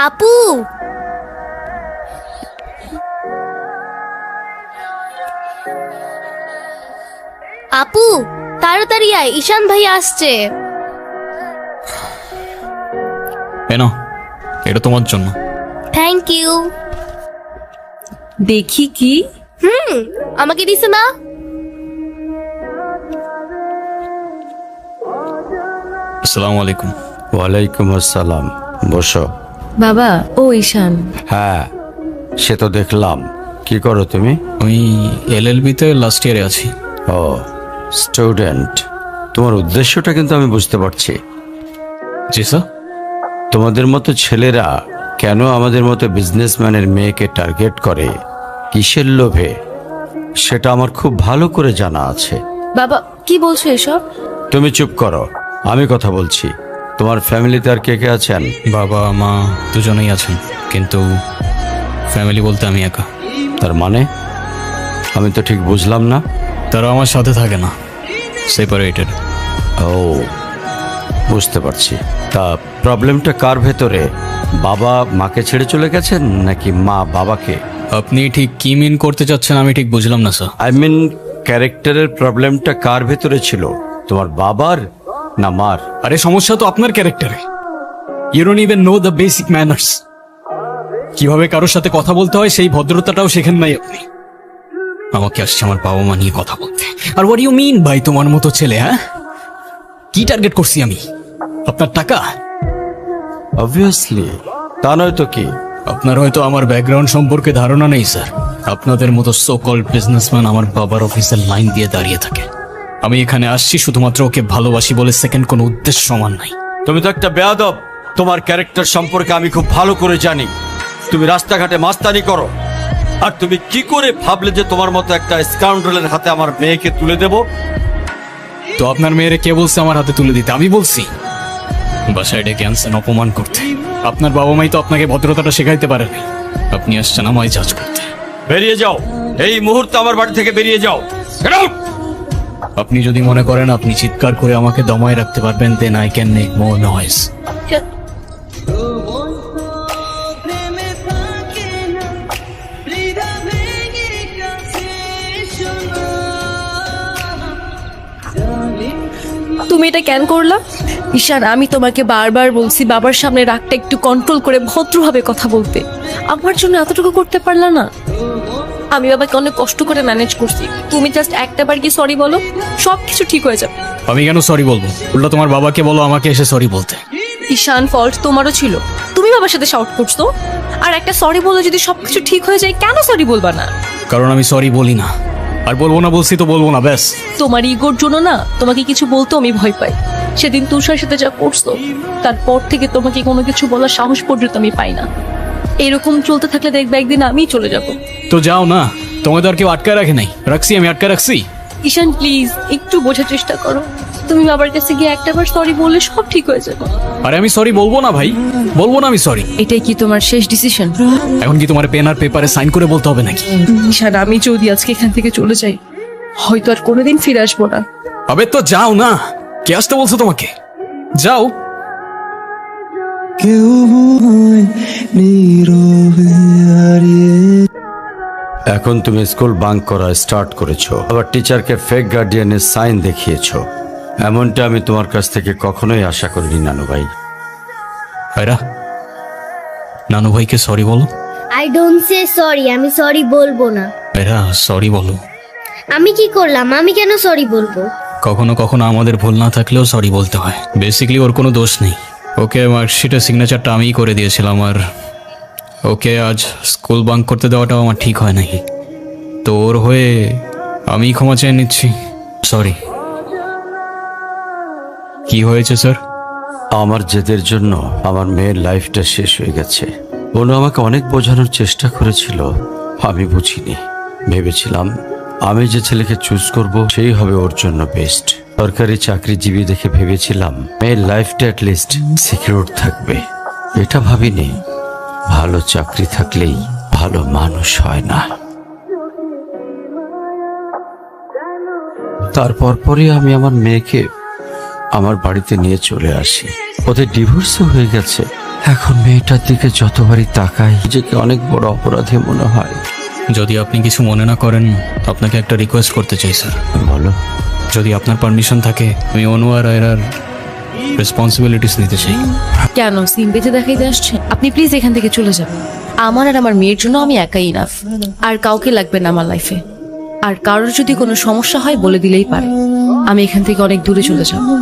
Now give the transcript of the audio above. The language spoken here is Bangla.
আপু, আপু তাড়াতাড়ি আয়, ঈশান ভাই আসছে। এনো, এটা তোমার জন্য। Thank you. দেখি কি? আমাকে দিছে না? আসসালামু আলাইকুম। ওয়ালাইকুম আসসালাম, বসো। বাবা, ও ঈশান। হ্যাঁ, সে তো দেখলাম। কি করো তুমি? আমি এলএলবি-তে লাস্ট ইয়ারে আছি। ও, স্টুডেন্ট। তোমার উদ্দেশ্যটা কিন্তু আমি বুঝতে পারছি। জি স্যার। তোমাদের মতো ছেলেরা কেন আমাদের মতো বিজনেসম্যানের মেয়েকে টার্গেট করে, কিসের লোভে, সেটা আমার খুব ভালো করে জানা আছে। বাবা, কি বলছো এসব? তুমি চুপ করো, আমি কথা বলছি। তোমার ফ্যামিলিতে আর কে কে আছেন? বাবা মা দুজনেই আছেন, কিন্তু ফ্যামিলি বলতে আমি একা। তার মানে আমি তো ঠিক বুঝলাম না। তারা আমার সাথে থাকে না, সেপারেটেড। ও, বুঝতে পারছি। তা প্রবলেমটা কার ভেতরে? বাবা মাকে ছেড়ে চলে গেছেন নাকি মা বাবাকে? আপনি ঠিক কি মিন করতে চাচ্ছেন আমি ঠিক বুঝলাম না স্যার। আই মিন, ক্যারেক্টারের প্রবলেমটা কার ভেতরে ছিল, তোমার বাবার না মার? আরে সমস্যা তো আপনার ক্যারেক্টারে। You don't even know the basic manners. কিভাবে কারোর সাথে কথা বলতে হয় সেই ভদ্রতাটাও শেখেন নাই আপনি। আমাকে আসছে আমার বাবা মা নিয়ে কথা বলতে। আর হোয়াট ইউ মিন ভাই, তোমার মতো ছেলে? হ্যাঁ, কি টার্গেট করছি আমি? আপনার টাকা? অবভিয়াসলি, তা নয় তো কি? আপনার হয়তো আমার ব্যাকগ্রাউন্ড সম্পর্কে ধারণা নেই স্যার। আপনাদের মতো সো কল্ড বিজনেসম্যান আমার বাবার অফিসের লাইন দিয়ে দাঁড়িয়ে থাকে। আমি এখানে আসছি শুধুমাত্র ওকে ভালোবাসি বলে, সেকেন্ড কোনো উদ্দেশ্য সমান নাই। তুমি তো একটা বেয়াদব। তোমার ক্যারেক্টার সম্পর্কে আমি খুব ভালো করে জানি। তুমি রাস্তাঘাটে মাস্তানি করো, আর তুমি কি করে ভাবলে যে তোমার মতো একটা স্কাউন্ডারের হাতে আমার মেয়েকে তুলে দেব? তো আপনার মেয়েরে কে বলছে আমার হাতে তুলে দিতে? আমি বলছি? বাসায় ডেকে আনছেন অপমান করতে। আপনার বাবা মাই তো আপনাকে ভদ্রতাটা শেখাইতে পারেনি। আপনি আসছেন আমায় জাজ করতে। বেরিয়ে যাও, এই মুহূর্তে আমার বাড়ি থেকে বেরিয়ে যাও। Get out! আপনি যদি মনে করেন আপনি চিৎকার করে আমাকে দমায় রাখতে পারবেন, then I can make more noise. তুমি এটা কেন করলা? ঈশান, আমি তোমাকে বারবার বলছি বাবার সামনে রাগটা একটু কন্ট্রোল করে ভদ্রভাবে কথা বলতে। আমার জন্য এতটুকু করতে পারলা না? আমি বাবাকে অনেক কষ্ট করে ম্যানেজ করছি। তুমি জাস্ট একটাবার কি সরি বলো, সব কিছু ঠিক হয়ে যাবে। আমি কেন সরি বলবো? উল্টা তোমার বাবাকে বলো আমাকে এসে সরি বলতে। ঈশান, ফল্ট তোমারও ছিল। তুমি বাবার সাথে শাউট করছো, আর একটা সরি বলে যদি সবকিছু ঠিক হয়ে যায়, কেন সরি বলবা না? কারণ আমি সরি বলি না, আর বলবো না বলছি তো বলবো না, ব্যাস। তোমার ইগোর জন্য না তোমাকে কিছু বলতেও আমি ভয় পাই। সেদিন তুষার সাথে যা করছো, তারপর থেকে তোমাকে কোনো কিছু বলার সাহস পর্যন্ত আমি পাই না। এরকম চলতে থাকলে দেখবে একদিন আমিই চলে যাব। তো যাও না, তোমায় তো আর কেউ আটকায় রাখে নাই। রাখছি, আমি আটকায় রাখছি? ঈশান প্লিজ একটু বোঝার চেষ্টা করো। তুমি বাবার কাছে গিয়ে একটাবার সরি বললে সব ঠিক হয়ে যাবে। আরে আমি সরি বলবো না ভাই, বলবো না আমি সরি। এটাই কি তোমার শেষ ডিসিশন? এখন কি তোমার পেন আর পেপারে সাইন করে বলতে হবে নাকি? ঈশান, আমি যদি আজকে এখান থেকে চলে যাই, হয়তো আর কোনোদিন ফিরে আসবো না। আবে তো যাও না, কে আসতে বলছো তোমাকে? যাও। এখন তুমি স্কুল বাঙ্ক করা স্টার্ট করেছো, আবার টিচারকে ফেক গার্ডিয়ানের সাইন দেখিয়েছো। এমনটা আমি তোমার কাছ থেকে কখনোই আশা করিনি নানু ভাই। ভাইরা, নানু ভাইকে সরি বলো। আই ডোন্ট সে সরি, আমি সরি বলবো না। ভাইরা সরি বলো। আমি কি করলাম? আমি কেন সরি বলবো? কখনো কখনো আমাদের ভুল না থাকলেও সরি বলতে হয়। বেসিক্যালি ওর কোনো দোষ নেই। ওকে মার্কশিটের সিগনেচারটা আমিই করে দিয়েছিলাম, আর ওকে আজ স্কুল বাঙ্ক করতে দেওয়াটাও আমার ঠিক হয় নাই। তো ওর হয়ে আমি ক্ষমা চেয়ে নিচ্ছি, সরি। কি হয়েছে স্যার? আমার জেদের জন্য আমার মেয়ের লাইফটা শেষ হয়ে গেছে। ওনো আমাকে অনেক বোঝানোর চেষ্টা করেছিল, আমি বুঝিনি। ভেবেছিলাম আমি যে ছেলেকে চুজ করব সেই হবে ওর জন্য বেস্ট। সরকারি চাকরিজীবী দেখে ভেবেছিলাম মেয়ের লাইফটা অ্যাটলিস্ট সিকিউর থাকবে। এটা ভাবিনি ভালো চাকরি থাকলেই ভালো মানুষ হয় না। তারপর পরই আমি আমার মেয়েকে আমার বাড়িতে নিয়ে চলে আসি। ওদের ডিভোর্সও হয়ে গেছে। এখন মেয়েটার দিকে যতবারই তাকাই নিজেকে অনেক বড় অপরাধী মনে হয়। যদি আপনি কিছু মনে না করেন, আপনাকে একটা রিকোয়েস্ট করতে চাই স্যার। বলো। যদি আপনার পারমিশন থাকে, আমি অনু আর আয়রার রেসপন্সিবিলিটিস নিতে চাই। কেন সিম বেঁধে দেখাইতে আসছেন? আপনি প্লিজ এখান থেকে চলে যাবেন। আমার আর আমার মেয়ের জন্য আমি একাই ইনাফ, আর কাউকে লাগবে না আমার লাইফে। আর কারোর যদি কোনো সমস্যা হয় বলে দিলেই পারে। আমি এখান থেকে অনেক দূরে চলে যাব।